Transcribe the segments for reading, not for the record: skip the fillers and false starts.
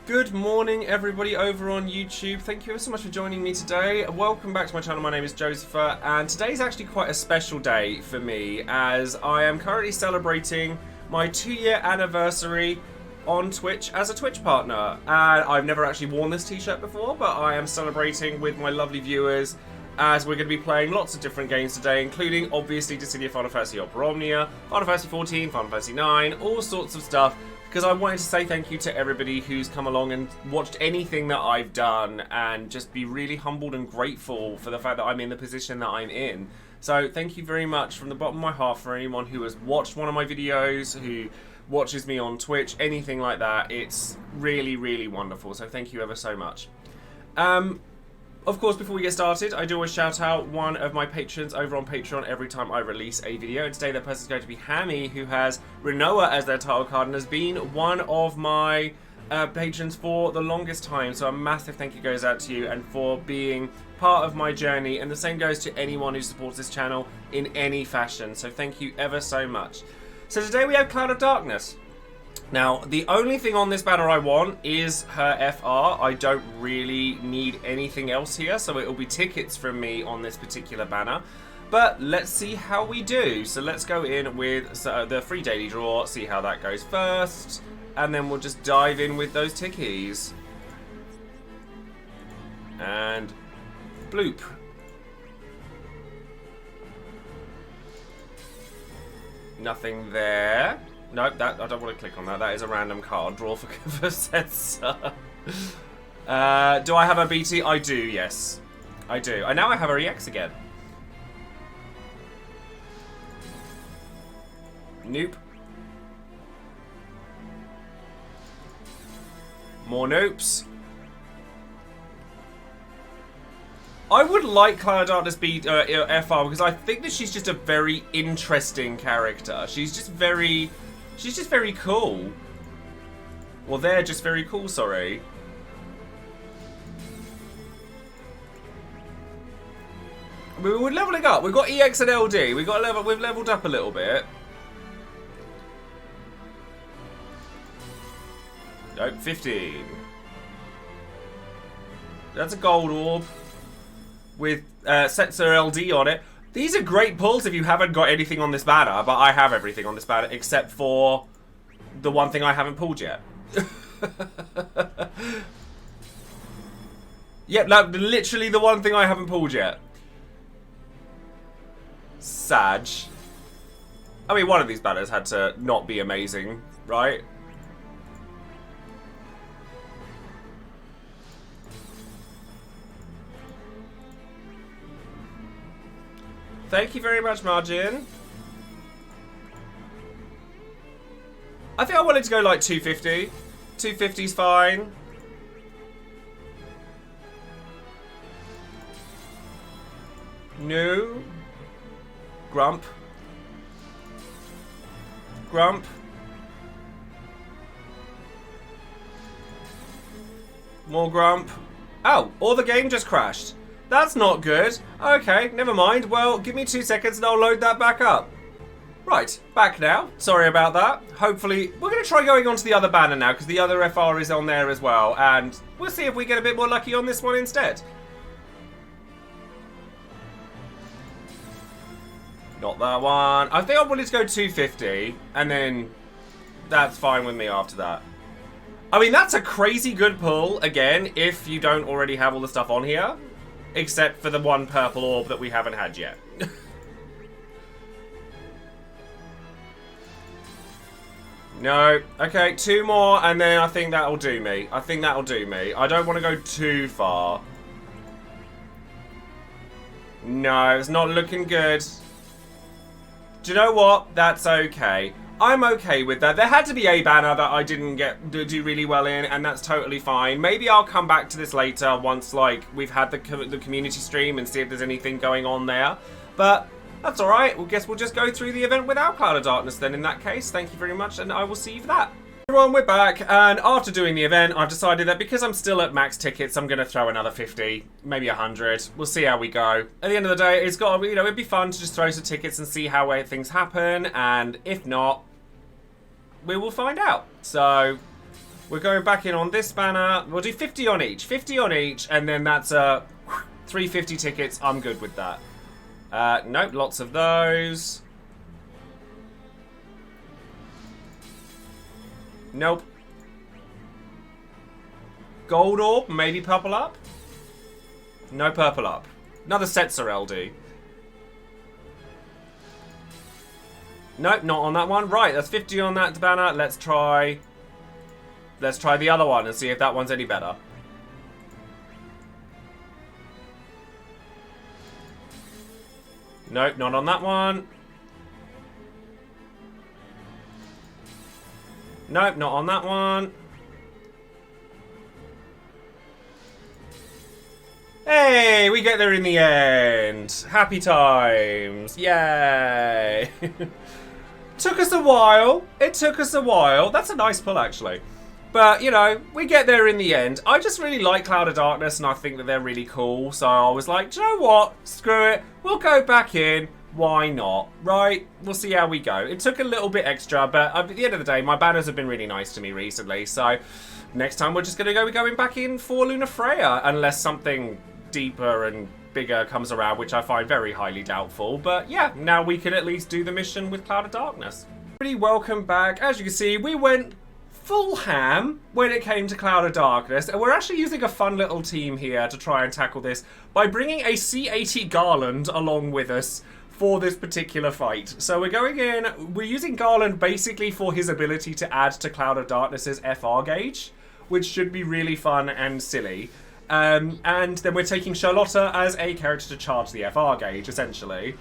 Good morning, everybody over on YouTube. Thank you so much for joining me today. Welcome back to my channel. My name is Joesephyr, and today is actually quite a special day for me as I am currently celebrating my 2-year anniversary on Twitch as a Twitch partner. And I've never actually worn this t-shirt before, but I am celebrating with my lovely viewers as we're going to be playing lots of different games today, including obviously Dissidia Opera Omnia, Final Fantasy 14, Final Fantasy 9, all sorts of stuff. Because I wanted to say thank you to everybody who's come along and watched anything that I've done and just be really humbled and grateful for the fact that I'm in the position that I'm in. So thank you very much from the bottom of my heart for anyone who has watched one of my videos, who watches me on Twitch, anything like that. It's really, really wonderful. So thank you ever so much. Of course, before we get started, I do always shout out one of my patrons over on Patreon every time I release a video. And today that person is going to be Hammy, who has Renoa as their title card and has been one of my patrons for the longest time. So a massive thank you goes out to you and for being part of my journey. And the same goes to anyone who supports this channel in any fashion. So thank you ever so much. So today we have Cloud of Darkness. Now, the only thing on this banner I want is her FR. I don't really need anything else here, so it will be tickets from me on this particular banner. But let's see how we do. So let's go in with the free daily draw, see how that goes first, and then we'll just dive in with those tickies. And bloop. Nothing there. Nope, I don't want to click on that. That is a random card. Draw for sensor. Do I have a BT? I do, yes. I do. And now I have a EX again. Nope. More nopes. I would like Cloud of Darkness be FR because I think that she's just a very interesting character. She's just very cool. Well, they're just very cool, sorry. We're leveling up. We've got EX and LD. We've leveled up a little bit. Nope, 15. That's a gold orb with Setzer LD on it. These are great pulls if you haven't got anything on this banner, but I have everything on this banner except for the one thing I haven't pulled yet. Yep, no, literally the one thing I haven't pulled yet. Sag. I mean, one of these banners had to not be amazing, right? Thank you very much, Margin. I think I wanted to go like 250. 250's fine. No. Grump. Grump. More grump. Oh, or the game just crashed. That's not good. Okay, never mind. Well, give me 2 seconds and I'll load that back up. Right, back now. Sorry about that. Hopefully, we're going to try going on to the other banner now because the other FR is on there as well. And we'll see if we get a bit more lucky on this one instead. Not that one. I think I wanted to go 250 and then that's fine with me after that. I mean, that's a crazy good pull, again, if you don't already have all the stuff on here. Except for the one purple orb that we haven't had yet. No. Okay, 2 more, and then I think that'll do me. I think that'll do me. I don't want to go too far. No, it's not looking good. Do you know what? That's okay. I'm okay with that. There had to be a banner that I didn't do really well in, and that's totally fine. Maybe I'll come back to this later once, like, we've had the community stream and see if there's anything going on there. But that's all right. Well, guess we'll just go through the event without Cloud of Darkness then in that case. Thank you very much, and I will see you for that. Everyone, we're back, and after doing the event, I've decided that because I'm still at max tickets, I'm going to throw another 50, maybe 100. We'll see how we go. At the end of the day, it's got, you know, it'd be fun to just throw some tickets and see how things happen, and if not, we will find out. So We're going back in on this banner. We'll do 50 on each. 50 on each, and then that's 350 tickets. I'm good with that. Nope, lots of those. Nope. Gold orb, maybe purple up. No purple up. Another Setzer LD. Nope, not on that one. Right, that's 50 on that banner. Let's try the other one and see if that one's any better. Nope, not on that one. Nope, not on that one. Hey, we get there in the end. Happy times. Yay. Took us a while. It took us a while. That's a nice pull, actually. But, you know, we get there in the end. I just really like Cloud of Darkness, and I think that they're really cool. So I was like, do you know what? Screw it. We'll go back in. Why not? Right? We'll see how we go. It took a little bit extra, but at the end of the day, my banners have been really nice to me recently. So next time we're just going to go going back in for Luna Freya, unless something deeper and bigger comes around, which I find very highly doubtful. But yeah, now we can at least do the mission with Cloud of Darkness. Pretty welcome back. As you can see, we went full ham when it came to Cloud of Darkness, and we're actually using a fun little team here to try and tackle this by bringing a C80 Garland along with us for this particular fight. So we're going in, we're using Garland basically for his ability to add to Cloud of Darkness's FR gauge, which should be really fun and silly. And then we're taking Charlotta as a character to charge the FR gauge, essentially.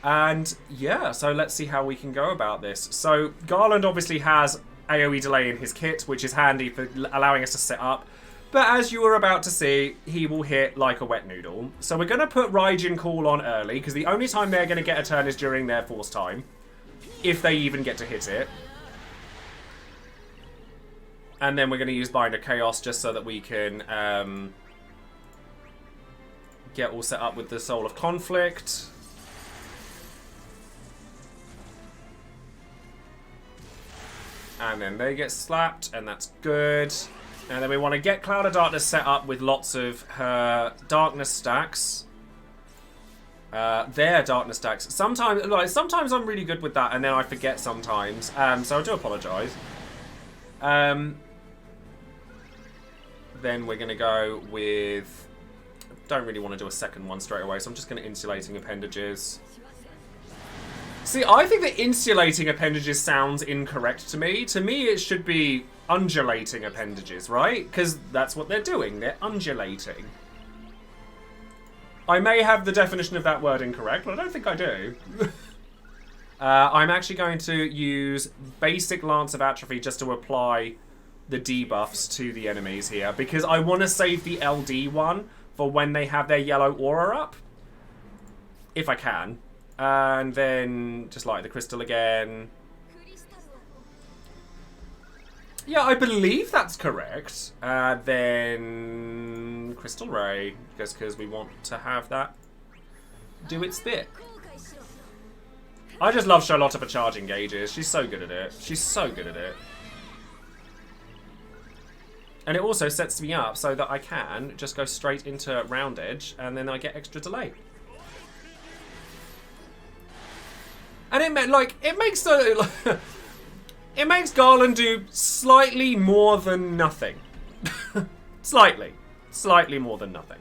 And yeah, so let's see how we can go about this. So Garland obviously has AoE delay in his kit, which is handy for allowing us to set up. But as you were about to see, he will hit like a wet noodle. So we're going to put Raijin Call on early, because the only time they're going to get a turn is during their force time. If they even get to hit it. And then we're going to use Bind of Chaos just so that we can get all set up with the Soul of Conflict. And then they get slapped, and that's good. And then we want to get Cloud of Darkness set up with lots of her darkness stacks. Their darkness stacks. Sometimes I'm really good with that, and then I forget sometimes. So I do apologise. Then we're going to go with... Don't really want to do a second one straight away, so I'm just going to Insulating Appendages. See, I think that Insulating Appendages sounds incorrect to me. To me, it should be Undulating Appendages, right? Because that's what they're doing. They're undulating. I may have the definition of that word incorrect, but I don't think I do. I'm actually going to use basic Lance of Atrophy just to apply the debuffs to the enemies here, because I want to save the LD one for when they have their yellow aura up. If I can. And then just light the crystal again. Yeah, I believe that's correct. Then Crystal Ray, just because we want to have that do its bit. I just love Charlotta for charging gauges. She's so good at it. She's so good at it. And it also sets me up so that I can just go straight into Round Edge, and then I get extra delay. And it makes it makes Garland do slightly more than nothing. Slightly more than nothing.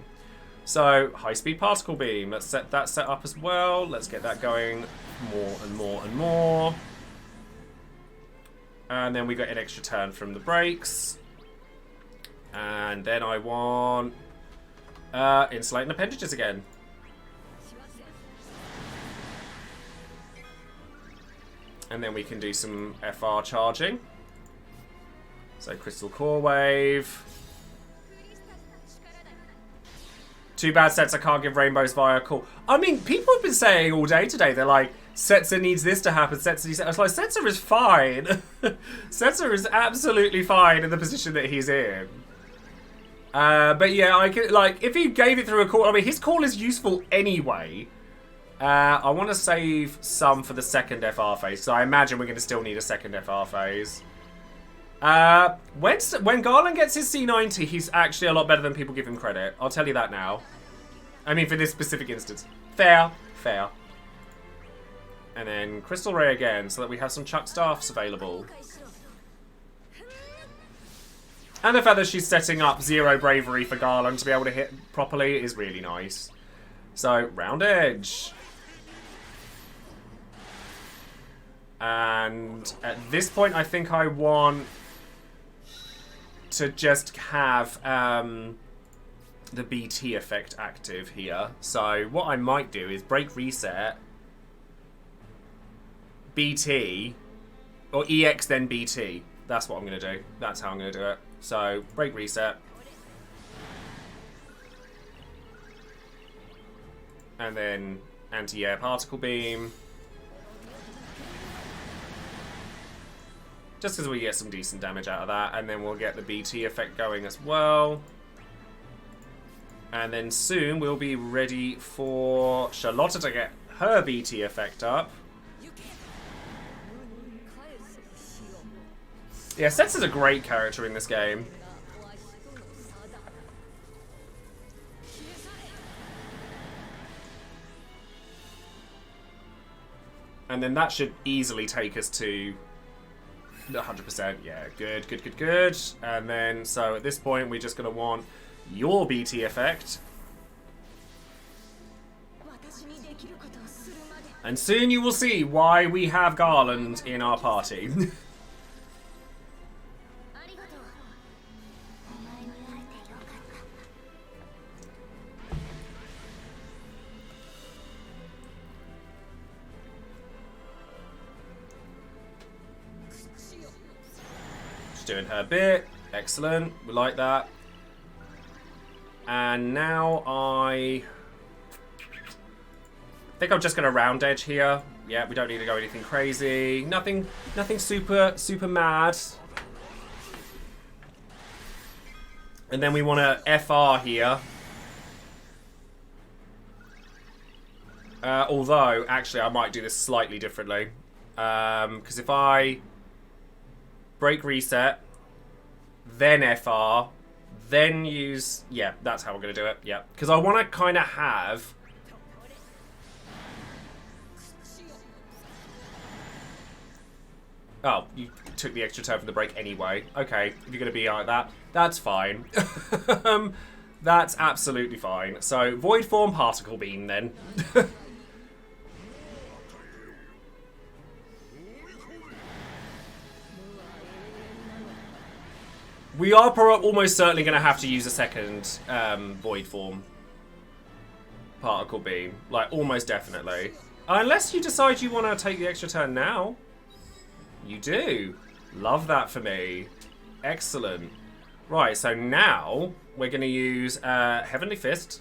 So high-speed particle beam. Let's set that set up as well. Let's get that going more and more and more. And then we get an extra turn from the brakes. And then I want Insulating Appendages again. And then we can do some FR charging. So Crystal Core Wave. Too bad Setzer can't give rainbows via call. I mean, people have been saying all day today, they're like, Setzer needs this to happen, Setzer needs that. I was like, Setzer is fine. Setzer is absolutely fine in the position that he's in. But yeah, I could, like, if he gave it through a call, I mean, his call is useful anyway. I want to save some for the second FR phase, so I imagine we're going to still need a second FR phase. When Garland gets his C90, he's actually a lot better than people give him credit. I'll tell you that now. I mean, for this specific instance. Fair. Fair. And then Crystal Ray again, so that we have some Chuck Staffs available. And the fact that she's setting up 0 bravery for Garland to be able to hit properly is really nice. So, round edge. And at this point, I think I want to just have the BT effect active here. So what I might do is break reset, BT, or EX then BT. That's what I'm going to do. That's how I'm going to do it. So break reset. And then anti-air particle beam. Just because we get some decent damage out of that. And then we'll get the BT effect going as well. And then soon we'll be ready for Charlotta to get her BT effect up. Yeah, Setz is a great character in this game. And then that should easily take us to 100%. Yeah, good, good, good, good. And then, so at this point, we're just going to want your BT effect. And soon you will see why we have Garland in our party. Doing her bit. Excellent. We like that. And now I think I'm just going to round edge here. Yeah, we don't need to go anything crazy. Nothing super mad. And then we want to FR here. Although, actually, I might do this slightly differently. Because if I break reset, then FR, then use... Yeah, that's how we're going to do it. Yeah, because I want to kind of have... Oh, you took the extra turn for the break anyway. Okay, if you're going to be like that, that's fine. That's absolutely fine. So, Void Form Particle Beam, then. We are almost certainly going to have to use a second Void Form Particle Beam. Like, almost definitely. Unless you decide you want to take the extra turn now. You do. Love that for me. Excellent. Right, so now we're going to use Heavenly Fist.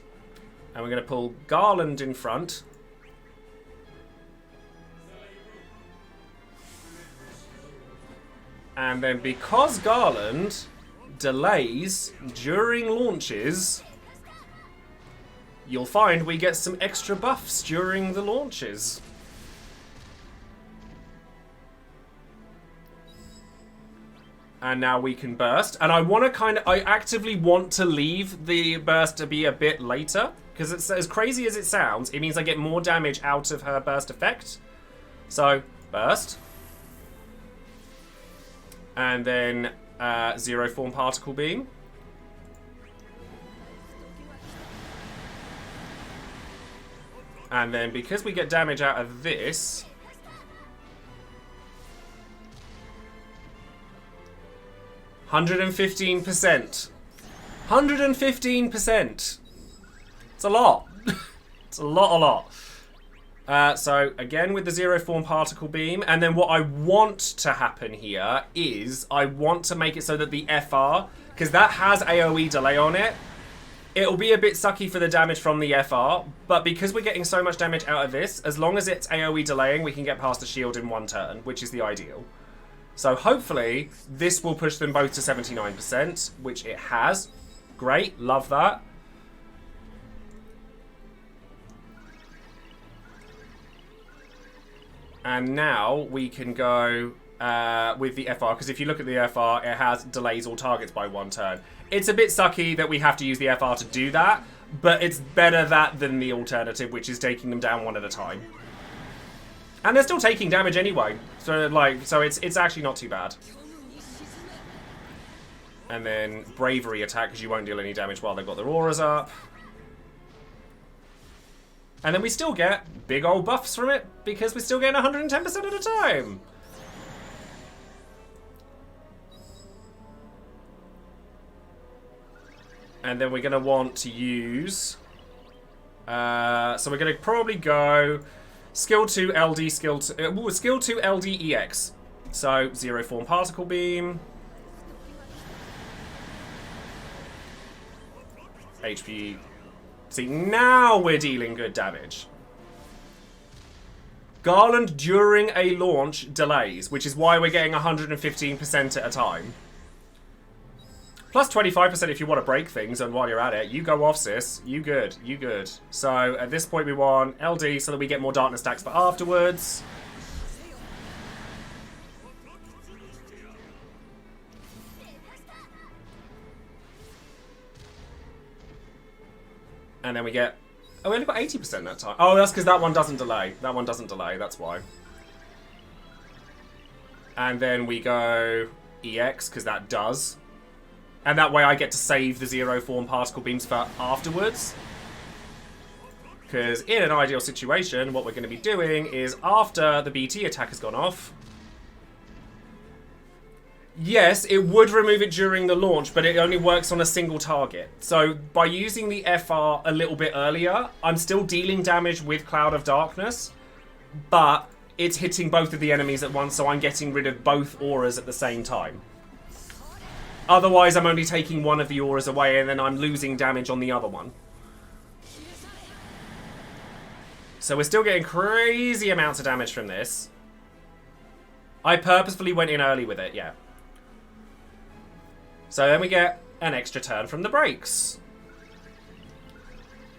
And we're going to pull Garland in front. And then because Garland delays during launches, you'll find we get some extra buffs during the launches. And now we can burst. And I actively want to leave the burst to be a bit later. Because it's as crazy as it sounds, it means I get more damage out of her burst effect. So, burst. And then 0 Form Particle Beam. And then because we get damage out of this... 115%. 115%. It's a lot. It's a lot. So, again, with the 0 Form Particle Beam. And then what I want to happen here is I want to make it so that the FR, because that has AoE delay on it, it'll be a bit sucky for the damage from the FR. But because we're getting so much damage out of this, as long as it's AoE delaying, we can get past the shield in one turn, which is the ideal. So hopefully, this will push them both to 79%, which it has. Great, love that. And now we can go with the FR, because if you look at the FR, it has delays all targets by 1 turn. It's a bit sucky that we have to use the FR to do that, but it's better that than the alternative, which is taking them down 1 at a time. And they're still taking damage anyway, so it's actually not too bad. And then bravery attack, because you won't deal any damage while they've got their auras up. And then we still get big old buffs from it, because we're still getting 110% at a time. And then we're going to want to use... so we're going to probably go skill 2 LD, skill 2 LD EX. So, Zero Form Particle Beam. HP. See, now we're dealing good damage. Garland during a launch delays, which is why we're getting 115% at a time. Plus 25% if you want to break things, and while you're at it, you go off, sis. You good, you good. So at this point we want LD so that we get more darkness stacks for afterwards. And then we get... Oh, we only got 80% that time. Oh, that's because that one doesn't delay. That one doesn't delay, that's why. And then we go EX, because that does. And that way I get to save the Zero Form Particle Beams for afterwards. Because in an ideal situation, what we're going to be doing is after the BT attack has gone off... Yes, it would remove it during the launch, but it only works on a single target. So by using the FR a little bit earlier, I'm still dealing damage with Cloud of Darkness, but it's hitting both of the enemies at once, so I'm getting rid of both auras at the same time. Otherwise, I'm only taking one of the auras away, and then I'm losing damage on the other one. So we're still getting crazy amounts of damage from this. I purposefully went in early with it, yeah. So then we get an extra turn from the brakes.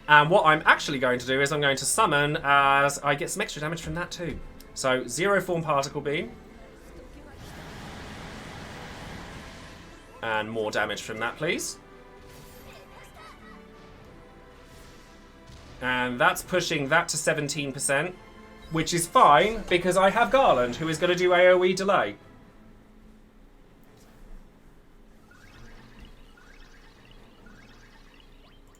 And what I'm actually going to do is I'm going to summon as I get some extra damage from that too. So Zero Form Particle Beam. And more damage from that, please. And that's pushing that to 17%, which is fine because I have Garland, who is going to do AoE delay.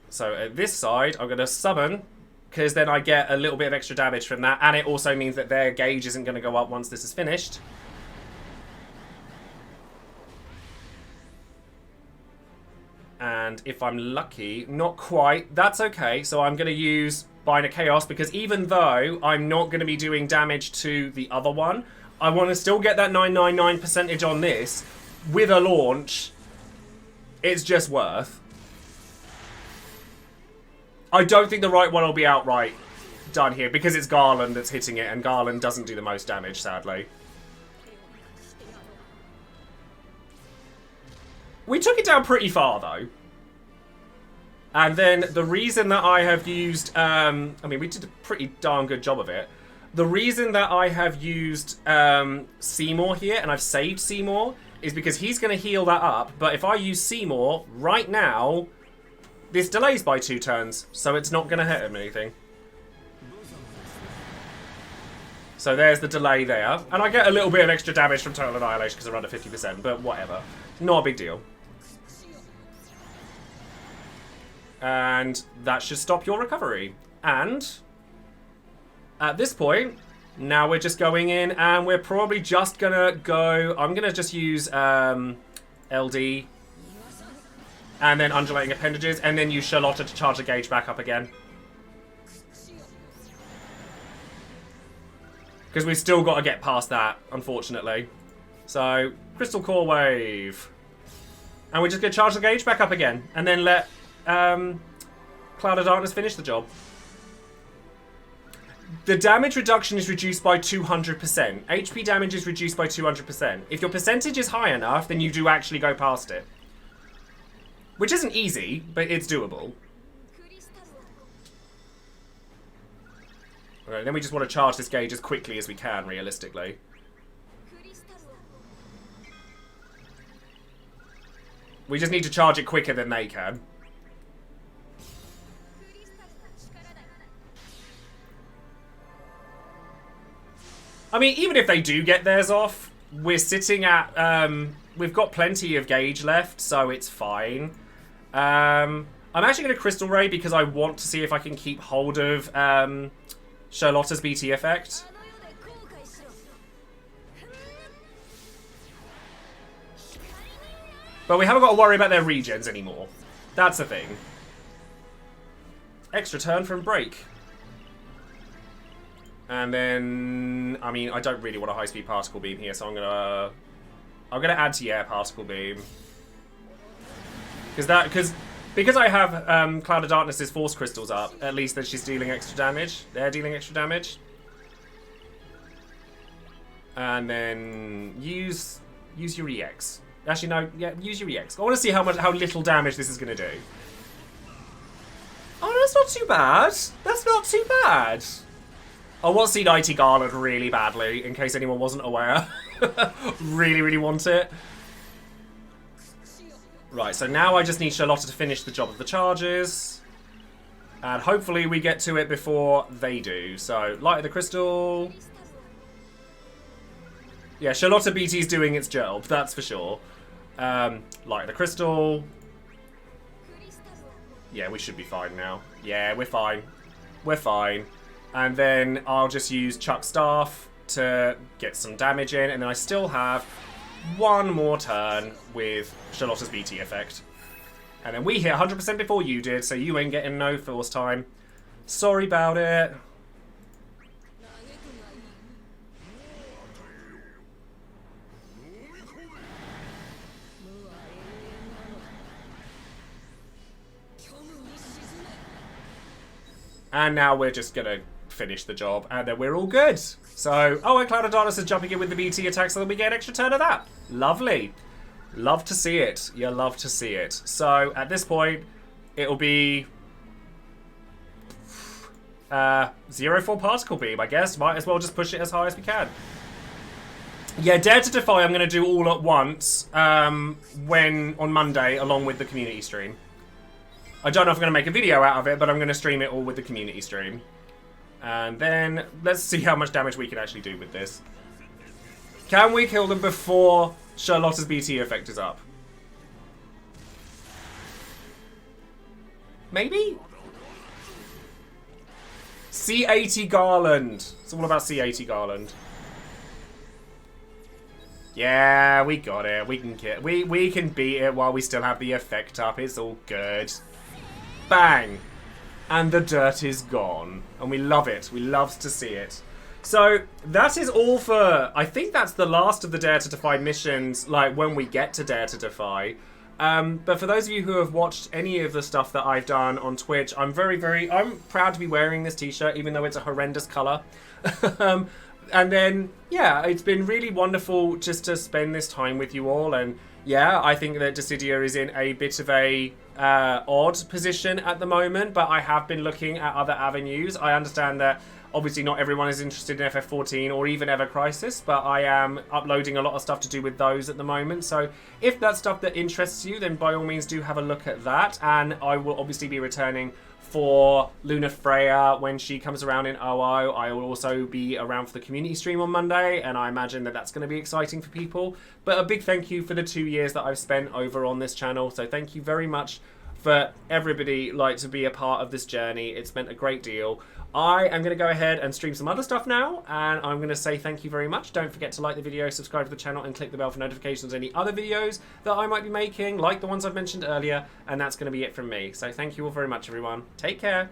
So at this side, I'm going to summon, because then I get a little bit of extra damage from that, and it also means that their gauge isn't going to go up once this is finished. And if I'm lucky, not quite, that's okay. So I'm going to use Bind of Chaos, because even though I'm not going to be doing damage to the other one, I want to still get that 999% on this. With a launch, it's just worth. I don't think the right one will be outright done here, because it's Garland that's hitting it, and Garland doesn't do the most damage, sadly. We took it down pretty far, though. And then the reason that I have used... I mean, we did a pretty darn good job of it. The reason that I have used Seymour here, and I've saved Seymour, is because he's going to heal that up. But if I use Seymour right now, this delays by 2 turns, so it's not going to hurt him anything. So there's the delay there. And I get a little bit of extra damage from Total Annihilation because I'm under 50%, but whatever. Not a big deal. And that should stop your recovery. And at this point, now we're just going in and we're probably just going to go... I'm going to just use LD and then Undulating Appendages, and then use Charlotta to charge the gauge back up again. Because we've still got to get past that, unfortunately. So, Crystal Core Wave. And we're just going to charge the gauge back up again. And then let Cloud of Darkness finish the job. The damage reduction is reduced by 200%. HP damage is reduced by 200%. If your percentage is high enough, then you do actually go past it. Which isn't easy, but it's doable. Okay, then we just want to charge this gauge as quickly as we can, realistically. We just need to charge it quicker than they can. I mean, even if they do get theirs off, we're sitting at... we've got plenty of gauge left, so it's fine. I'm actually going to Crystal Ray because I want to see if I can keep hold of Charlotta's BT effect. But we haven't got to worry about their regens anymore. That's the thing. Extra turn from break. And then, I mean, I don't really want a high-speed particle beam here, so I'm gonna add to particle beam. Because I have Cloud of Darkness's Force Crystals up, at least that she's dealing extra damage. They're dealing extra damage. And then use your EX. Actually, no, yeah, use your EX. I want to see how little damage this is going to do. Oh, that's not too bad. That's not too bad. I want to see Nighty Garland really badly, in case anyone wasn't aware. Really, really want it. Right, so now I just need Charlotta to finish the job of the charges. And hopefully we get to it before they do. So, Light of the Crystal. Yeah, Charlotta BT's doing its job, that's for sure. Light of the Crystal. Yeah, we should be fine now. Yeah, we're fine. We're fine. And then I'll just use Chuck Staff to get some damage in. And then I still have one more turn with Charlotta's BT effect. And then we hit 100% before you did, so you ain't getting no force time. Sorry about it. And now we're just going to finish the job, and then we're all good. So, oh, and Cloud of Darkness is jumping in with the BT attack, so then we get an extra turn of that. Lovely. Love to see it. You love to see it. So, at this point, it'll be 0-4 particle beam, I guess. Might as well just push it as high as we can. Yeah, Dare to Defy I'm going to do all at once on Monday, along with the community stream. I don't know if I'm going to make a video out of it, but I'm going to stream it all with the community stream. And then, let's see how much damage we can actually do with this. Can we kill them before Charlotta's BT effect is up? Maybe? C80 Garland. It's all about C80 Garland. Yeah, we got it. We can beat it while we still have the effect up. It's all good. Bang! And the dirt is gone. And we love it. We love to see it. So, that is all for... I think that's the last of the Dare to Defy missions, like, when we get to Dare to Defy. But for those of you who have watched any of the stuff that I've done on Twitch, I'm I'm proud to be wearing this t-shirt, even though it's a horrendous colour. And then, yeah, it's been really wonderful just to spend this time with you all. And, yeah, I think that Dissidia is in a bit of a... odd position at the moment, but I have been looking at other avenues. I understand that obviously not everyone is interested in FF14 or even Ever Crisis, but I am uploading a lot of stuff to do with those at the moment. So if that's stuff that interests you, then by all means do have a look at that. And I will obviously be returning for Luna Freya when she comes around in OO. I will also be around for the community stream on Monday, and I imagine that that's going to be exciting for people. But a big thank you for the 2 years that I've spent over on this channel. So thank you very much for everybody to be a part of this journey. It's meant a great deal. I am going to go ahead and stream some other stuff now, and I'm going to say thank you very much. Don't forget to like the video, subscribe to the channel, and click the bell for notifications on any other videos that I might be making, like the ones I've mentioned earlier, and that's going to be it from me. So thank you all very much, everyone. Take care.